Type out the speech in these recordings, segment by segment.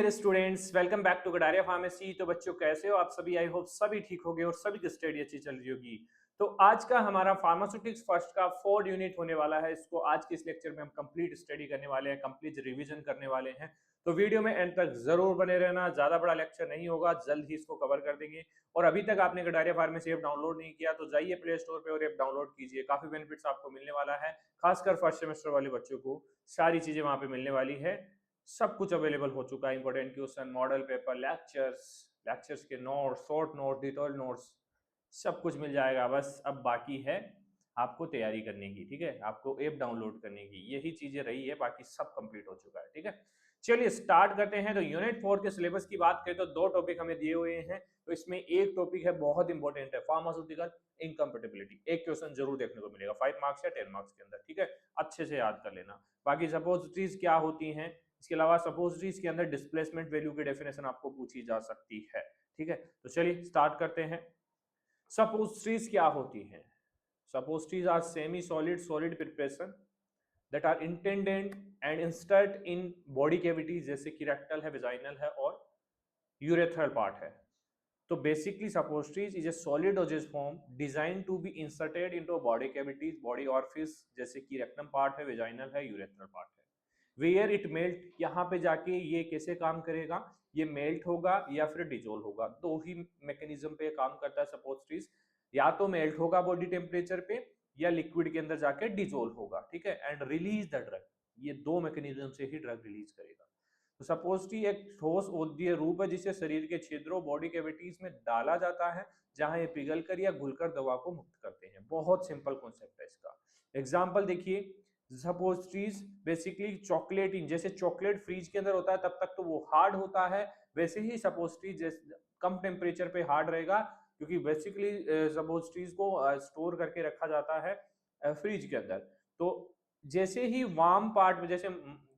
Dear students, welcome back to Gadariya pharmacy. तो बच्चों कैसे हो आप सभी? आई होप सभी ठीक होंगे और सभी की स्टडी अच्छी चल रही होगी। तो आज का हमारा फार्मास्यूटिक्स फर्स्ट का 4 यूनिट होने वाला है। इसको आज के इस लेक्चर में हम कंप्लीट स्टडी करने वाले हैं, कंप्लीट रिवीजन करने वाले हैं। तो वीडियो में एंड तक जरूर बने रहना, ज्यादा बड़ा लेक्चर नहीं होगा, जल्द ही इसको कवर कर देंगे। और अभी तक आपने गडारिया फार्मेसी ऐप डाउनलोड नहीं किया तो जाइए प्ले स्टोर पे और ऐप डाउनलोड कीजिए। काफी बेनिफिट्स आपको मिलने वाला है, खासकर फर्स्ट सेमेस्टर वाले बच्चों को सारी चीजें वहां पे मिलने वाली है। सब कुछ अवेलेबल हो चुका है, important question, model paper, lectures के notes, short note, detail notes, सब कुछ मिल जाएगा। बस अब बाकी है आपको तैयारी करने की, ठीक है, आपको ऐप डाउनलोड करने की, यही चीजें रही है, बाकी सब कंप्लीट हो चुका है। ठीक है, चलिए स्टार्ट करते हैं। तो यूनिट 4 के सिलेबस की बात करें तो 2 टॉपिक हमें दिए हुए हैं। तो इसमें एक टॉपिक है बहुत इंपॉर्टेंट है, फार्मास्यूटिकल इनकम्पेटिबिलिटी। एक क्वेश्चन जरूर देखने को मिलेगा 5 मार्क्स या 10 मार्क्स के अंदर, ठीक है, अच्छे से याद कर लेना। बाकी सपोजिटरीज क्या होती हैं, इसके अलावा सपोजिटरीज के अंदर डिस्प्लेसमेंट वैल्यू की डेफिनेशन आपको पूछी जा सकती है। ठीक है, तो चलिए स्टार्ट करते हैं। सपोजिटरीज क्या होती हैं? Suppositories are semi solid solid preparation that are intended and insert in body cavities, जैसे कि रेक्टल है, वेजाइनल है और यूरेथ्रल पार्ट है। तो basically suppositories is a solid dosage form design to be inserted into body cavities, body orifice, जैसे कि rectum part है, वेजाइनल है, यूरेथ्रल पार्ट है। वेयर इट मेल्ट, यहाँ पे जाके ये कैसे काम करेगा, ये मेल्ट होगा या फिर डिजोल्व होगा। दो ही मैकेनिज्म पे काम करता है सपोजिटरीज, या तो मेल्ट होगा बॉडी टेम्परेचर पे या लिक्विड के अंदर जाके डिजोल्व होगा। ठीक है, एंड रिलीज द ड्रग, ये दो मैकेनिज्म से ही ड्रग रिलीज करेगा। तो सपोजिटरी एक ठोस औषधीय रूप है जिसे शरीर के छिद्रों, बॉडी कैविटीज में डाला जाता है, जहां ये पिघलकर या घुलकर दवा को मुक्त करते हैं। बहुत सिंपल कॉन्सेप्ट है इसका। एग्जांपल देखिए, सपोजिटरीज बेसिकली चॉकलेटिंग, जैसे चॉकलेट फ्रीज के अंदर होता है तब तक तो वो हार्ड होता है, वैसे ही सपोजिटरी कम टेम्परेचर पे हार्ड रहेगा, क्योंकि बेसिकली सपोजिटरीज को स्टोर करके रखा जाता है फ्रिज के अंदर। तो जैसे ही वार्म पार्ट में, जैसे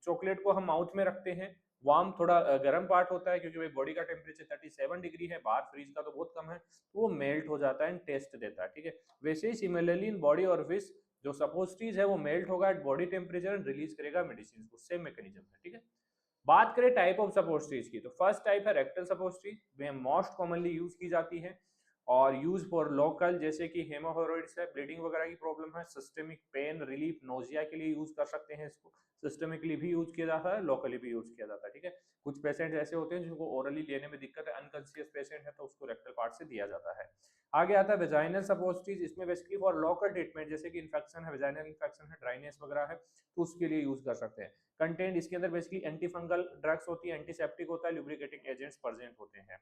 चॉकलेट को हम माउथ में रखते हैं, वार्म थोड़ा गर्म पार्ट होता है, क्योंकि भाई बॉडी का टेम्परेचर 37 डिग्री है, बाहर फ्रीज का तो बहुत कम है, तो वो मेल्ट हो जाता है एंड टेस्ट देता है। ठीक है, वैसे ही सिमिलरली इन बॉडी और फिश, जो सपोजिटरीज है वो मेल्ट होगा at body temperature and release करेगा मेडिसिन को, सेम मैकेनिज्म है। ठीक है, बात करें टाइप ऑफ सपोजिटरीज की, तो फर्स्ट टाइप है रेक्टल सपोजिटरी, वे मोस्ट कॉमनली यूज की जाती है और यूज फॉर लोकल, जैसे कि हेमोरोइड्स है, ब्लीडिंग वगैरह की प्रॉब्लम है, सिस्टमिक पेन रिलीफ, नोजिया के लिए यूज कर सकते हैं इसको। सिस्टमिकली भी यूज किया जाता है, लोकली भी यूज किया जाता है। ठीक है, कुछ पेशेंट ऐसे होते हैं जिनको ओरली लेने में दिक्कत है, अनकॉन्शियस पेशेंट है, तो उसको रेक्टल पार्ट से दिया जाता है। आगे आता है वेजाइनल सपोजिटरीज, इसमें बेसिकली फॉर लोकल ट्रीटमेंट, जैसे कि इन्फेक्शन है, वेजाइनल इन्फेक्शन है, ड्राइनेस वगैरह है, तो उसके लिए यूज कर सकते हैं। कंटेंट इसके अंदर बेसिकली एंटी फंगल ड्रग्स होती है, एंटीसेप्टिक होता है, लुब्रिकेटिंग एजेंट्स प्रेजेंट होते हैं।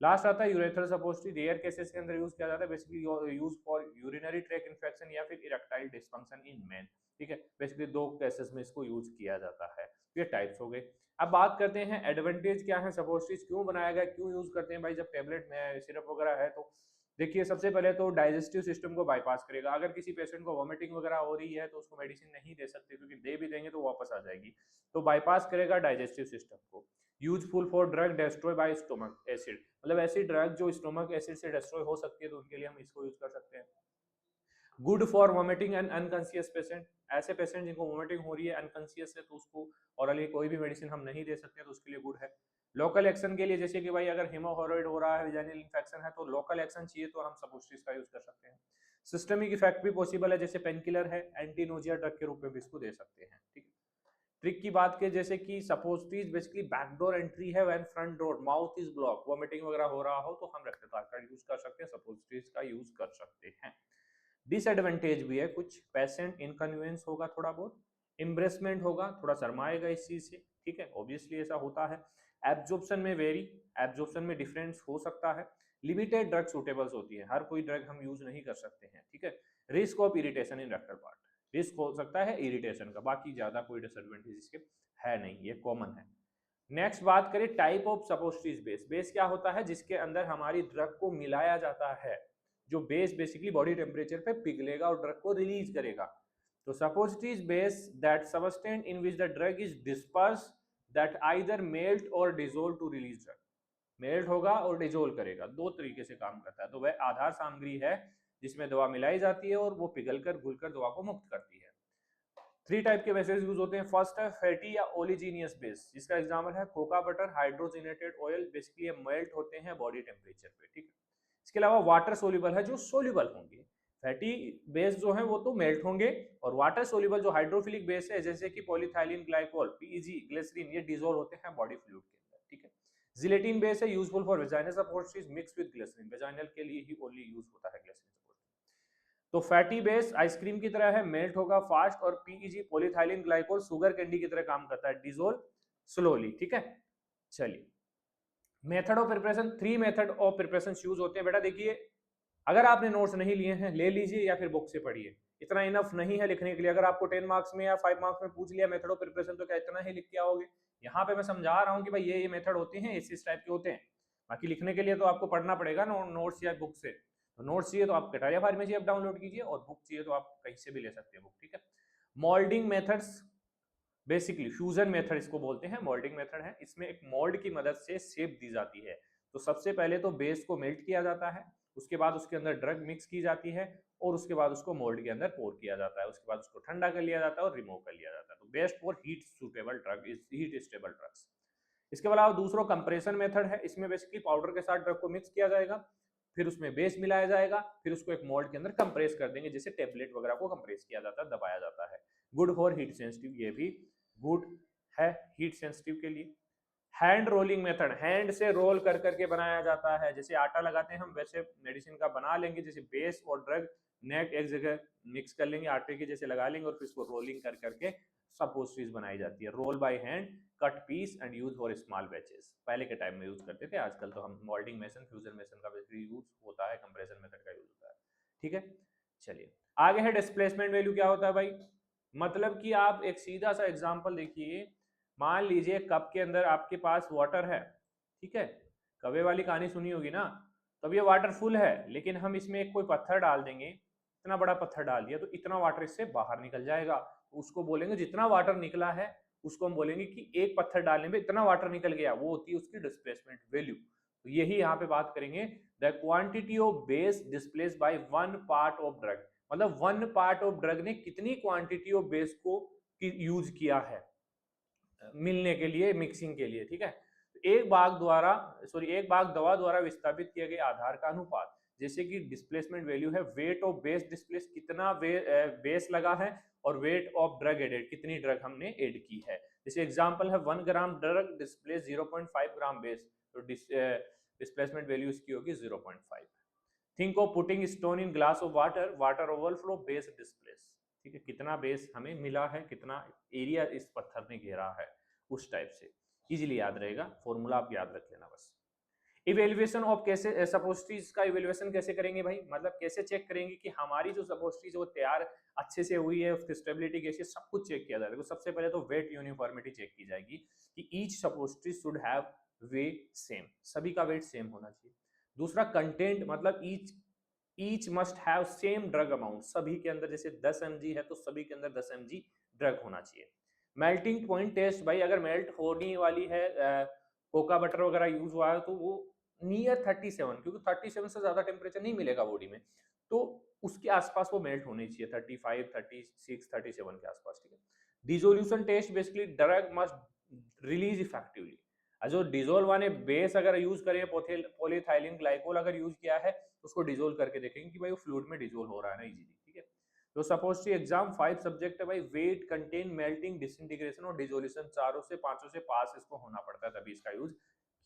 लास्ट आता है यूरेथ्रल सपोजिटरी, रेयर केसेस के अंदर यूज किया जाता है, basically use for urinary track infection या फिर इरेक्टाइल डिस्फंक्शन इन मेन। ठीक है, बेसिकली दो केसेस में इसको यूज किया जाता है। ये टाइप्स हो गए। अब बात करते हैं एडवांटेज क्या है, सपोजिटरीज क्यों बनाया गया, क्यों यूज करते हैं भाई, जब टेबलेट में सिरप वगैरह है। तो देखिए, सबसे पहले तो डाइजेस्टिव सिस्टम को बाईपास करेगा। अगर किसी पेशेंट को वॉमिटिंग वगैरह हो रही है तो उसको मेडिसिन नहीं दे सकते, क्योंकि दे भी देंगे तो वापस आ जाएगी, तो बाईपास करेगा डाइजेस्टिव सिस्टम को। Useful for drug destroy by stomach acid, मतलब ऐसी ड्रग जो स्टोमक एसिड से डिस्ट्रॉय हो सकती है, तो उनके लिए हम इसको यूज कर सकते हैं। Good for vomiting and unconscious patient, ऐसे पेशेंट जिनको वॉमिटिंग हो रही है, अनकॉन्शियस है, तो उसको ऑरली कोई भी मेडिसिन हम नहीं दे सकते, तो उसके लिए गुड है। लोकल एक्शन के लिए, जैसे कि भाई अगर हेमोरोइड हो रहा है, वेजाइनल इन्फेक्शन है, तो लोकल एक्शन चाहिए तो हम सपोजिटरीज का यूज कर सकते हैं। सिस्टमिक इफेक्ट भी पॉसिबल है, जैसे पेनकिलर है, एंटी नोजिया ड्रग के रूप में भी इसको दे सकते हैं। ठीक है, ट्रिक की बात की, जैसे कि सपोजिटरीज बेसिकली बैकडोर एंट्री है, when front door mouth is block, vomiting वगैरह हो रहा हो, तो हम रेक्टल का यूज कर सकते हैं, सपोजिटरीज का यूज कर सकते हैं। डिसएडवांटेज भी है कुछ, पेशेंट इनकन्वीनियंस होगा, थोड़ा बहुत एम्ब्रेसमेंट होगा, थोड़ा शर्माएगा इस चीज से। ठीक है, ऑब्वियसली ऐसा होता है। एब्जॉर्प्शन में वेरी, एब्जॉर्प्शन में डिफरेंस हो सकता है। लिमिटेड ड्रग सुटेबल्स होती है, हर कोई ड्रग हम यूज नहीं कर सकते हैं। ठीक है, risk of irritation in rectal part, risk हो सकता है इरिटेशन का, बाकी ज्यादा कोई डिसएडवांटेज इसके है नहीं, ये कॉमन है। नेक्स्ट बात करें type of suppositories base, base क्या होता है, जिसके अंदर हमारी ड्रग को मिलाया जाता है, जो बेस बेसिकली बॉडी टेम्परेचर पे पिघलेगा और ड्रग को रिलीज करेगा। तो suppositories base that substance in which the drug is disperse that either melt or dissolve to release drug, melt होगा और डिजोल्व करेगा, दो तरीके से काम करता है। तो वह आधार सामग्री है जिसमें दवा मिलाई जाती है और वो पिघलकर घुलकर दवा को मुक्त करती है। 3 टाइप के बेसेस यूज होते हैं। फर्स्ट है फैटी या ओलिजिनियस बेस, जिसका एग्जांपल है cocoa butter, hydrogenated oil, basically melt होते हैं बॉडी टेम्परेचर पे, ठीक है। इसके अलावा वाटर सोल्यूबल है, जो सोल्यूबल होंगे। फैटी बेस जो है वो तो मेल्ट होंगे, और वाटर सोल्यूबल जो हाइड्रोफिलिक बेस है जैसे कि पॉलीथाइलिन ग्लाइकोल, पीईजी, ग्लिसरीन, ये डिसॉल्व होते हैं बॉडी फ्लूइड के अंदर, ठीक है। जिलेटिन बेस है, useful for vaginal supports mix with glycerine, vaginal के लिए ही ओनली यूज होता है ग्लिसरीन सपोर्ट। तो फैटी बेस आइसक्रीम की तरह है, मेल्ट होगा फास्ट, और PEG polyethylene glycol sugar candy की तरह काम करता है, डिसॉल्व स्लोली, ठीक है। चलिए, method of preparation, 3 method of preparation use होते हैं बेटा। देखिए, अगर आपने नोट्स नहीं लिए हैं ले लीजिए या फिर बुक से पढ़िए, इतना इनफ नहीं है लिखने के लिए। अगर आपको 10 मार्क्स में या 5 मार्क्स में पूछ लिया मेथड ऑफ प्रिपरेशन, तो क्या इतना ही लिख के आओगे? यहाँ पे मैं समझा रहा हूँ कि भाई ये मेथड होते हैं, इस टाइप के होते हैं। बाकी लिखने के लिए तो आपको पढ़ना पड़ेगा नोट्स या बुक से। तो नोट्स चाहिए तो आप कटारिया फार्मेसी ऐप डाउनलोड कीजिए, और बुक चाहिए तो आप कहीं से भी ले सकते हैं बुक, ठीक है। Moulding methods, basically fusion method इसको बोलते हैं, मोल्डिंग मेथड है। इसमें एक मोल्ड की मदद से शेप दी जाती है। तो सबसे पहले तो बेस को मेल्ट किया जाता है, उसके बाद उसके अंदर ड्रग मिक्स की जाती है, और उसके बाद उसको मोल्ड के अंदर पोर किया जाता है। उसके बाद उसको ठंडा कर लिया जाता है और रिमूव कर लिया जाता है। तो best for heat suitable drug is heat stable drugs. इसके अलावा दूसरा कंप्रेशन मेथड है। इसमें बेसिकली पाउडर के साथ ड्रग को मिक्स किया जाएगा, फिर उसमें बेस मिलाया जाएगा, फिर उसको एक मोल्ड के अंदर कंप्रेस कर देंगे, जैसे टेबलेट वगैरह को कंप्रेस किया जाता है, दबाया जाता है। गुड फॉर हीट सेंसिटिव, ये भी गुड है हीट सेंसिटिव के लिए। हैंड रोलिंग मेथड, हैंड से रोल कर करके बनाया जाता है। जैसे आटा लगाते हैं हम, वैसे मेडिसिन का बना लेंगे, जैसे बेस और ड्रग नेक एक जगह मिक्स कर लेंगे, आटे के जैसे लगा लेंगे, और फिर इसको रोलिंग कर करके सपोस्ट्रीज बनाई जाती है। Roll by hand, cut piece and use for small batches. पहले के टाइम में यूज करते थे, आजकल तो हम मोल्डिंग मेसन, फ्यूजन मेसन का यूज होता है, कंप्रेशन मेथड का यूज होता है, ठीक है। चलिए आगे है डिस्प्लेसमेंट वैल्यू। क्या होता है भाई? मतलब कि आप एक सीधा सा एग्जांपल देखिए, मान लीजिए कप के अंदर आपके पास वाटर है, ठीक है। कवे वाली कहानी सुनी होगी ना। तब ये वाटर फुल है, लेकिन हम इसमें एक कोई पत्थर डाल देंगे, इतना बड़ा पत्थर डाल दिया तो इतना वाटर इससे बाहर निकल जाएगा। उसको बोलेंगे, जितना वाटर निकला है उसको हम बोलेंगे कि एक पत्थर डालने में इतना वाटर निकल गया, वो होती है उसकी डिस्प्लेसमेंट वैल्यू। तो यही यहाँ पे बात करेंगे, the quantity of base displace bye 1 part of drug. मतलब 1 पार्ट ऑफ ड्रग ने कितनी क्वांटिटी ऑफ बेस को यूज किया है मिलने के लिए, मिक्सिंग के लिए, ठीक है। एक भाग दवा द्वारा विस्थापित किए गए आधार का अनुपात, जैसे कि डिस्प्लेसमेंट वैल्यू है वेट ऑफ बेस डिस्प्लेस, कितना बेस लगा है, और वेट ऑफ ड्रग एडेड, कितनी ड्रग हमने ऐड की है। जैसे एग्जांपल है 1 ग्राम ड्रग डिस्प्लेस 0.5 ग्राम बेस, तो डिस्प्लेसमेंट वैल्यू इसकी होगी 0.5। Think of putting stone in glass of water, water overflow, base displace, ठीक है। कितना बेस हमें मिला है, कितना एरिया इस पत्थर ने घेरा है, उस टाइप से इजीली याद रहेगा। फॉर्मूला आप याद रख लेना बस। इवेल्युएशन ऑफ कैसे सपोस्ट्रीज का इवेल्युएशन कैसे करेंगे भाई? मतलब कैसे चेक करेंगे कि हमारी जो सपोस्ट्रीज वो तैयार अच्छे से हुई है, उसकी स्टेबिलिटी कैसी है, सब कुछ चेक किया जाएगा। तो सबसे पहले तो वेट यूनिफॉर्मिटी चेक की जाएगी कि each suppository should have weigh same, सभी का वेट सेम होना चाहिए। दूसरा कंटेंट, मतलब each must have same drug amount, सभी के अंदर जैसे 10 mg है तो सभी के अंदर 10 mg ड्रग होना चाहिए। मेल्टिंग पॉइंट टेस्ट, भाई अगर मेल्ट होने वाली है कोका बटर वगैरह यूज हुआ है तो वो नियर 37, क्योंकि 37 से ज्यादा टेम्परेचर नहीं मिलेगा बॉडी में, तो उसके आसपास वो मेल्ट होनी चाहिए, 35, 36, 37 के आसपास, ठीक है। Dissolution test, basically drug must release effectively. जो डिजोल्व वाले बेस अगर यूज करें, पॉलीथाइलिन ग्लाइकोल अगर यूज किया है, तो उसको डिजोल्व करके देखेंगे कि भाई वो फ्लूइड में डिजोल्व हो रहा है ना इजीली, ठीक है। तो सपोज टू एग्जाम 5 सब्जेक्ट है भाई, वेट, कंटेन, मेल्टिंग, डिसइंटीग्रेशन और डिसोल्यूशन, चारों से पांचों से पास इसको होना पड़ता है, तभी इसका यूज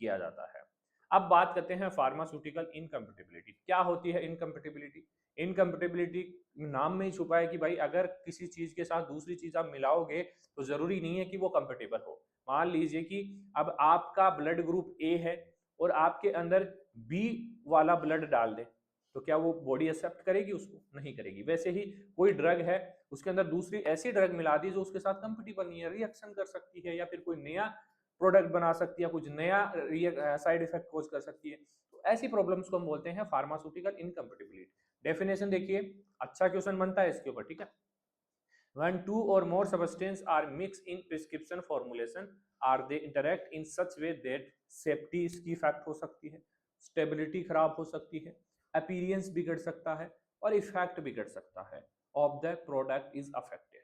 किया जाता है। अब बात करते हैं फार्मास्यूटिकल इनकम्पेटिबिलिटी। क्या होती है इनकम्पेटिबिलिटी? इनकम्पेटिबिलिटी नाम में ही छुपा है कि भाई अगर किसी चीज के साथ दूसरी चीज आप मिलाओगे तो जरूरी नहीं है कि वो कंपेटेबल हो। मान लीजिए कि अब आपका ब्लड ग्रुप ए है और आपके अंदर बी वाला ब्लड डाल दे, तो क्या वो बॉडी एक्सेप्ट करेगी? उसको नहीं करेगी। वैसे ही कोई ड्रग है, उसके अंदर दूसरी ऐसी ड्रग मिला दी जो उसके साथ कंपेटिबल नहीं है, रिएक्शन कर सकती है, या फिर कोई नया प्रोडक्ट बना सकती है, कुछ नया साइड इफेक्ट कोज कर सकती है। तो ऐसी प्रॉब्लम्स को हम बोलते हैं फार्मास्यूटिकल इनकम्पेटिबिलिटी। डेफिनेशन देखिए, अच्छा क्वेश्चन बनता है इसके ऊपर, ठीक है। When two or more substances are mixed in prescription formulation, are they interact in such way that safety इसकी इफेक्ट हो सकती है, स्टेबिलिटी खराब हो सकती है, अपीयरेंस बिगड़ सकता है और इफेक्ट बिगड़ सकता है of the product is affected.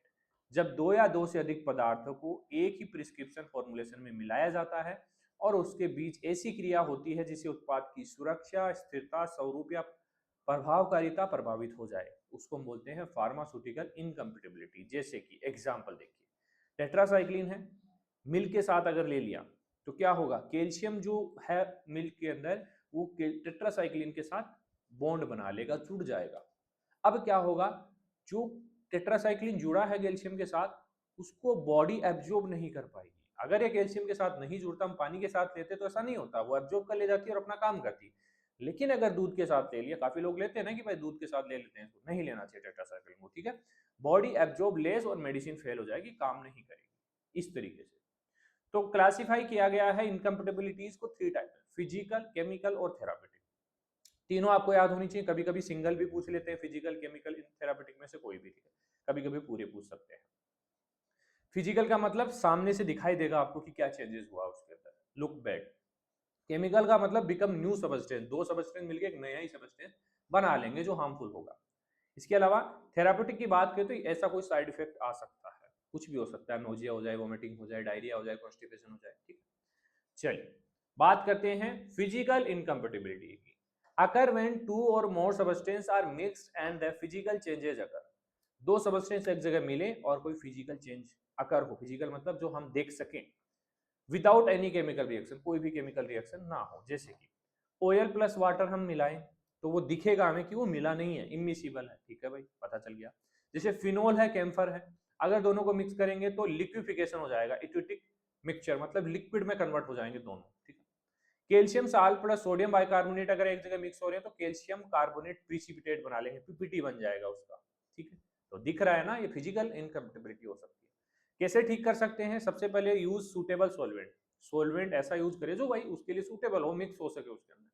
जब दो या दो से अधिक पदार्थों को एक ही प्रिस्क्रिप्शन फॉर्मुलेशन में मिलाया जाता है और उसके बीच ऐसी क्रिया होती है जिससे उत्पाद की सुरक्षा, स्थिरता, स्वरूप या प्रभावकारिता प्रभावित हो जाए, उसको हम बोलते हैं फार्मास्यूटिकल इनकम्पेटिबिलिटी। जैसे कि एग्जांपल देखिए, टेट्रासाइक्लिन है, मिल्क के साथ अगर ले लिया तो क्या होगा, कैल्शियम जो है मिल्क के अंदर वो टेट्रासाइक्लिन के साथ बॉन्ड बना लेगा, जुड़ जाएगा। अब क्या होगा, जो टेट्रासाइक्लिन जुड़ा है कैल्शियम के साथ उसको बॉडी एब्जॉर्ब नहीं कर पाएगी। अगर ये कैल्शियम के साथ नहीं जुड़ता, हम पानी के साथ लेते तो ऐसा नहीं होता, वो एब्जॉर्ब कर ले जाती है और अपना काम करती। लेकिन अगर दूध के साथ ले लिया, काफी लोग लेते हैं ना कि भाई दूध के साथ ले लेते हैं, तो नहीं लेना चाहिए टेट्रासाइक्लिन को, ठीक है। बॉडी एब्जॉर्ब लेस और मेडिसिन फेल हो जाएगी, काम नहीं करेगी इस तरीके से। तो क्लासिफाई किया गया है इनकम्पेटिबिलिटीज को 3 टाइप में, फिजिकल, केमिकल और थेरापेटिक। तीनों आपको याद होनी चाहिए, कभी कभी सिंगल भी पूछ लेते हैं, फिजिकल, केमिकल, थेरापेटिक में से कोई भी, ठीक है। कभी कभी पूरे पूछ सकते हैं। फिजिकल का मतलब सामने से दिखाई देगा आपको कि क्या चेंजेस हुआ उसके अंदर, लुक बैक। केमिकल का मतलब बिकम न्यू सबस्टेंस, दो सबस्टेंस मिलकर एक नया ही सबस्टेंस बना लेंगे जो हार्मफुल होगा। इसके अलावा थेरापेटिक की बात करें तो ऐसा कोई साइड इफेक्ट आ सकता है, कुछ भी हो सकता है, नोजिया हो जाए, वोमिटिंग हो जाए, डायरिया हो जाए, कॉन्स्टिपेशन हो जाए, ठीक। चलिए बात करते हैं फिजिकल इनकम्पेटिबिलिटी की। अकर when two or more substances are mixed and the physical changes occur, दो सबस्टेंस एक जगह मिले और कोई फिजिकल चेंज अकर हो, फिजिकल मतलब जो हम देख सकें, विदाउट एनी केमिकल रिएक्शन, कोई भी केमिकल रिएक्शन ना हो। जैसे कि ऑयल प्लस वाटर हम मिलाएं तो वो दिखेगा हमें कि वो मिला नहीं है, इमिसिबल है, ठीक है भाई, पता चल गया। जैसे फिनोल है, कैम्फर है, अगर दोनों को मिक्स करेंगे तो लिक्विफिकेशन हो जाएगा, इट्यूटिक मिक्सचर मतलब लिक्विड में कन्वर्ट हो जाएंगे दोनों, ठीक है। Calcium salt plus sodium bicarbonate अगर एक जगह मिक्स हो रहे हैं तो कैल्शियम कार्बोनेट प्रिसिपिटेट बना लेंगे, पीपीटी बन जाएगा उसका, ठीक है। तो दिख रहा है ना, ये फिजिकल इनकम्पेटिबिलिटी हो सकती है। कैसे ठीक कर सकते हैं, सबसे पहले यूज सूटेबल सॉल्वेंट, सॉल्वेंट ऐसा यूज करें जो भाई उसके लिए सूटेबल हो, मिक्स हो सके उसके अंदर।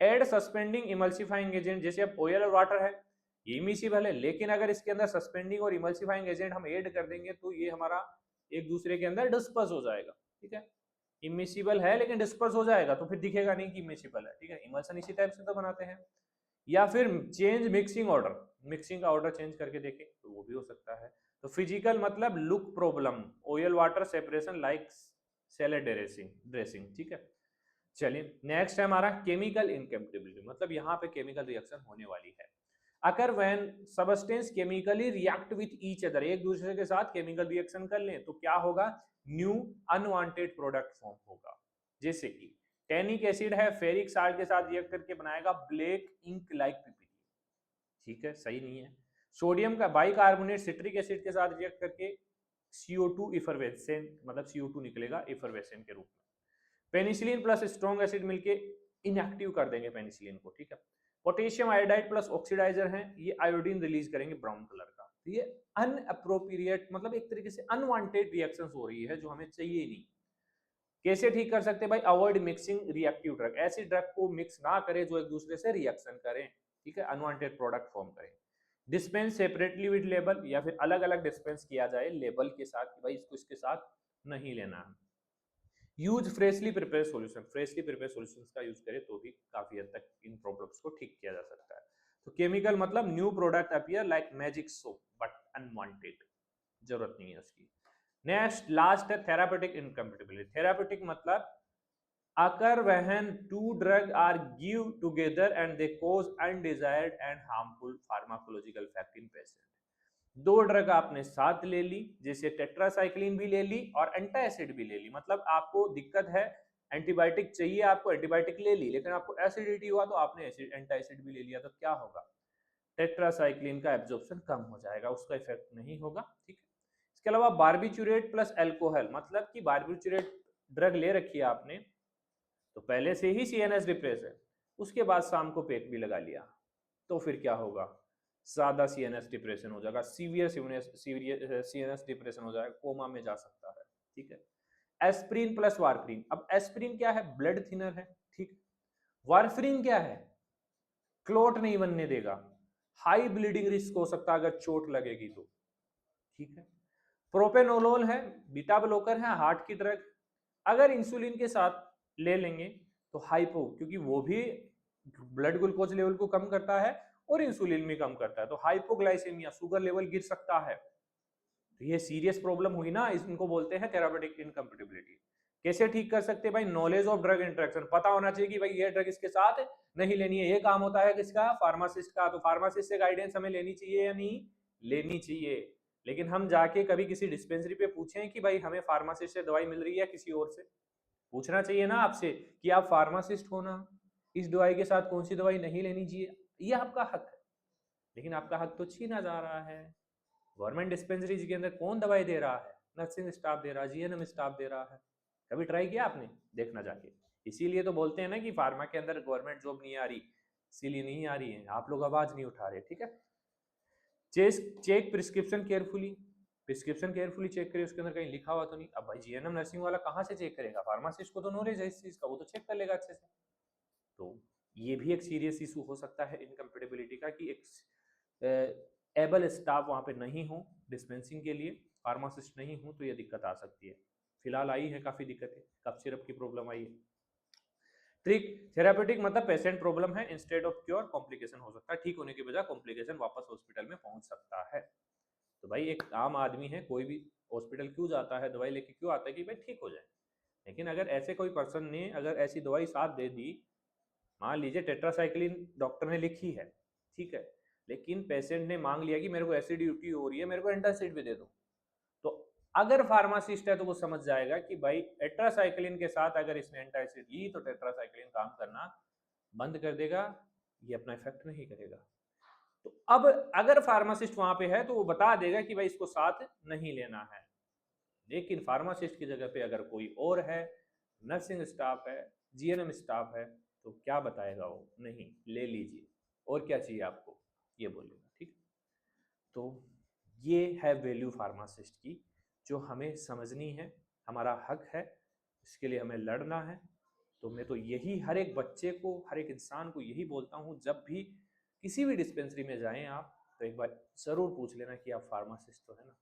एड सस्पेंडिंग इमल्सिफाइंग एजेंट, जैसे अब ऑयल और वाटर है, ये इमिसिबल है, लेकिन अगर इसके अंदर सस्पेंडिंग और इमल्सिफाइंग एजेंट हम ऐड कर देंगे तो ये हमारा एक दूसरे के अंदर डिस्पर्स हो जाएगा, ठीक है। इमिसिबल है लेकिन डिस्पर्स हो जाएगा तो फिर दिखेगा नहीं कि इमिसिबल है, ठीक है। इमल्सन इसी टाइप से तो बनाते हैं। या फिर चेंज मिक्सिंग ऑर्डर, मिक्सिंग का ऑर्डर चेंज करके देखें तो वो भी हो सकता है। तो फिजिकल मतलब look problem, oil water separation like salad dressing, ठीक है। चलिए नेक्स्ट है हमारा केमिकल इनकम्पेटिबिलिटी, मतलब यहाँ पे केमिकल रिएक्शन होने वाली है। अगर when substance chemically react with each other, एक दूसरे के साथ केमिकल रिएक्शन कर लें तो क्या होगा, न्यू अनवांटेड प्रोडक्ट फॉर्म होगा। जैसे कि टैनिक एसिड है, फेरिक साल्ट के साथ रिएक्ट करके बनाएगा ब्लैक इंक लाइक पीपीटी, ठीक है, सही नहीं है। सोडियम का बाइकार्बोनेट सिट्रिक एसिड के साथ रिएक्ट करके CO2 इफरवेसेंट, मतलब CO2 निकलेगा इफरवेसेंट के रूप में। पेनिसिलिन प्लस स्ट्रॉन्ग एसिड मिलके इनएक्टिव कर देंगे पेनिसिलिन को, ठीक है। पोटेशियम आयोडाइड प्लस ऑक्सीडाइजर हैं, ये आयोडीन रिलीज करेंगे ब्राउन कलर का। तो ये अनअप्रोप्रिएट मतलब एक तरीके से अनवांटेड रिएक्शंस हो रही है जो हमें चाहिए नहीं। कैसे ठीक कर सकते हैं भाई, अवॉइड मिक्सिंग रिएक्टिव ड्रग, ऐसी ड्रग को मिक्स ना करें जो एक दूसरे से रिएक्शन करें, ठीक है, अनवांटेड प्रोडक्ट फॉर्म करें। डिस्पेंस सेपरेटली विद लेबल, या फिर अलग अलग डिस्पेंस किया जाए लेबल के साथ कि भाई इसको इसके साथ नहीं लेना है। Use freshly prepare solution, freshly prepare solutions का यूज करें तो भी काफी हद तक इन प्रॉब्लम्स को ठीक किया जा सकता है। तो केमिकल मतलब new product appear like magic soap but unwanted, जरूरत नहीं है उसकी। नेक्स्ट लास्ट है थेरापेटिक इनकम्पेटिबिलिटी। थेरापेटिक मतलब occur when two drug are give together and they cause undesired and harmful pharmacological effect in patient. दो drug आपने साथ ले ली, जैसे टेट्रासाइक्लिन भी ले ली और एंटासिड भी ले ली, मतलब आपको दिक्कत है, एंटीबायोटिक चाहिए आपको, एंटीबायोटिक ले ली, लेकिन आपको एसिडिटी हुआ तो आपने एंटासिड भी ले लिया, तो क्या होगा, टेट्रासाइक्लिन का एब्जॉर्प्शन कम हो जाएगा, उसका इफेक्ट नहीं होगा, ठीक है। इसके अलावा बार्बिचुरेट प्लस अल्कोहल, मतलब कि बार्बिचुरेट ड्रग ले रखी है आपने तो पहले से ही CNS डिप्रेस है, उसके बाद शाम को पेक भी लगा लिया तो फिर क्या होगा, ज्यादा CNS डिप्रेशन हो जाएगा, सीवियर CNS डिप्रेशन हो जाएगा, कोमा में जा सकता है, ठीक है। एस्प्रिन प्लस वारफ्रीन, अब एस्प्रिन क्या है, ब्लड थिनर है, ठीक। वारफ्रीन क्या है, क्लोट नहीं बनने देगा, हाई ब्लीडिंग रिस्क हो सकता है अगर चोट लगेगी तो, ठीक है। प्रोपेनोलोल है, बीटा ब्लॉकर है, हार्ट की ड्रग, अगर इंसुलिन के साथ ले लेंगे तो हाइपो, क्योंकि वो भी ब्लड ग्लूकोज लेवल को कम करता है और इंसुलिन भी कम करता है, तो हाइपोग्लाइसेमिया, शुगर लेवल गिर सकता है, तो ये सीरियस प्रॉब्लम हुई ना, इनको बोलते हैं थेरापेटिक इनकम्पेटिबिलिटी। कैसे ठीक कर सकते हैं भाई? नॉलेज ऑफ ड्रग इंटरेक्शन, पता होना चाहिए कि भाई ये ड्रग इसके साथ नहीं लेनी है। ये काम होता है किसका? फार्मासिस्ट का। तो फार्मासिस्ट से गाइडेंस हमें लेनी चाहिए या नहीं लेनी चाहिए? लेकिन हम जाके कभी किसी डिस्पेंसरी पे पूछें कि भाई हमें फार्मासिस्ट से दवाई मिल रही है किसी और से? पूछना चाहिए ना आपसे कि आप फार्मासिस्ट हो ना, इस दवाई के साथ कौन सी दवाई नहीं लेनी चाहिए। ये आपका हक है, लेकिन आपका हक तो छीना जा रहा है। गवर्नमेंट डिस्पेंसरीज के अंदर कौन दवाई दे रहा है? नर्सिंग स्टाफ दे रहा है, जीएनएम स्टाफ दे रहा है। कभी ट्राई किया आपने? देखना जाके। इसीलिए तो बोलते हैं ना कि फार्मा के अंदर गवर्नमेंट जॉब नहीं आ रही, इसीलिए नहीं आ रही है, आप लोग आवाज नहीं उठा रहे। ठीक है, check prescription carefully, prescription carefully check करिए, उसके अंदर कहीं लिखा हुआ तो नहीं। अब भाई जीएनएम नर्सिंग वाला कहाँ से चेक करेगा? फार्मासिस्ट को तो नॉलेज है इस चीज का, वो तो चेक कर लेगा अच्छे से। तो ये भी एक सीरियस इशू हो सकता है इनकम्पेटिबिलिटी का, कि एक एबल स्टाफ वहाँ पे नहीं हो डिस्पेंसिंग के लिए, फार्मासिस्ट नहीं हो, तो ये दिक्कत आ सकती है। फिलहाल आई है काफ़ी दिक्कतें, कफ सिरप की प्रॉब्लम आई है। ट्रिक थेरापेटिक मतलब पेशेंट प्रॉब्लम है, इंस्टेड ऑफ क्योर कॉम्प्लिकेशन हो सकता है, ठीक होने की बजाय कॉम्प्लिकेशन वापस हॉस्पिटल में पहुंच सकता है। तो भाई एक आम आदमी है, कोई भी हॉस्पिटल क्यों जाता है, दवाई लेके क्यों आता है? कि भाई ठीक हो जाए। लेकिन अगर ऐसे कोई पर्सन ने अगर ऐसी दवाई साथ दे दी, मान लीजिए टेट्रासाइक्लिन डॉक्टर ने लिखी है, ठीक है, लेकिन पेशेंट ने मांग लिया कि मेरे को एसिडिटी हो रही है, मेरे को एंटासिड भी दे दो, तो अगर फार्मासिस्ट है तो वो समझ जाएगा कि भाई टेट्रासाइक्लिन के साथ अगर इसने एंटासिड ली तो टेट्रासाइक्लिन काम करना बंद कर देगा, ये अपना इफेक्ट नहीं करेगा। तो अब अगर फार्मासिस्ट वहां पे है तो वो बता देगा कि भाई इसको साथ नहीं लेना है। लेकिन फार्मासिस्ट की जगह पे अगर कोई और है, नर्सिंग स्टाफ है, जीएनएम स्टाफ है, तो क्या बताएगा वो? नहीं, ले लीजिए, और क्या चाहिए आपको, ये बोलेगा। ठीक, तो ये है वैल्यू फार्मासिस्ट की, जो हमें समझनी है, हमारा हक है, इसके लिए हमें लड़ना है। तो मैं तो यही हर एक बच्चे को, हर एक इंसान को यही बोलता हूँ, जब भी किसी भी डिस्पेंसरी में जाएं आप, तो एक बार ज़रूर पूछ लेना कि आप फार्मासिस्ट तो है ना।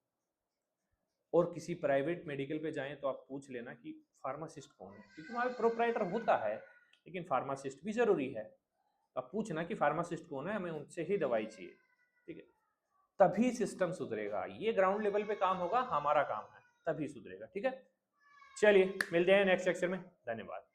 और किसी प्राइवेट मेडिकल पे जाएं तो आप पूछ लेना कि फार्मासिस्ट कौन है, क्योंकि हमारे प्रोपराइटर होता है, लेकिन फार्मासिस्ट भी ज़रूरी है। आप पूछना कि फार्मासिस्ट कौन है, हमें उनसे ही दवाई चाहिए। ठीक है, तभी सिस्टम सुधरेगा। ये ग्राउंड लेवल पे काम होगा, हमारा काम है, तभी सुधरेगा। ठीक है, चलिए मिलते हैं नेक्स्ट सेक्शन में। धन्यवाद।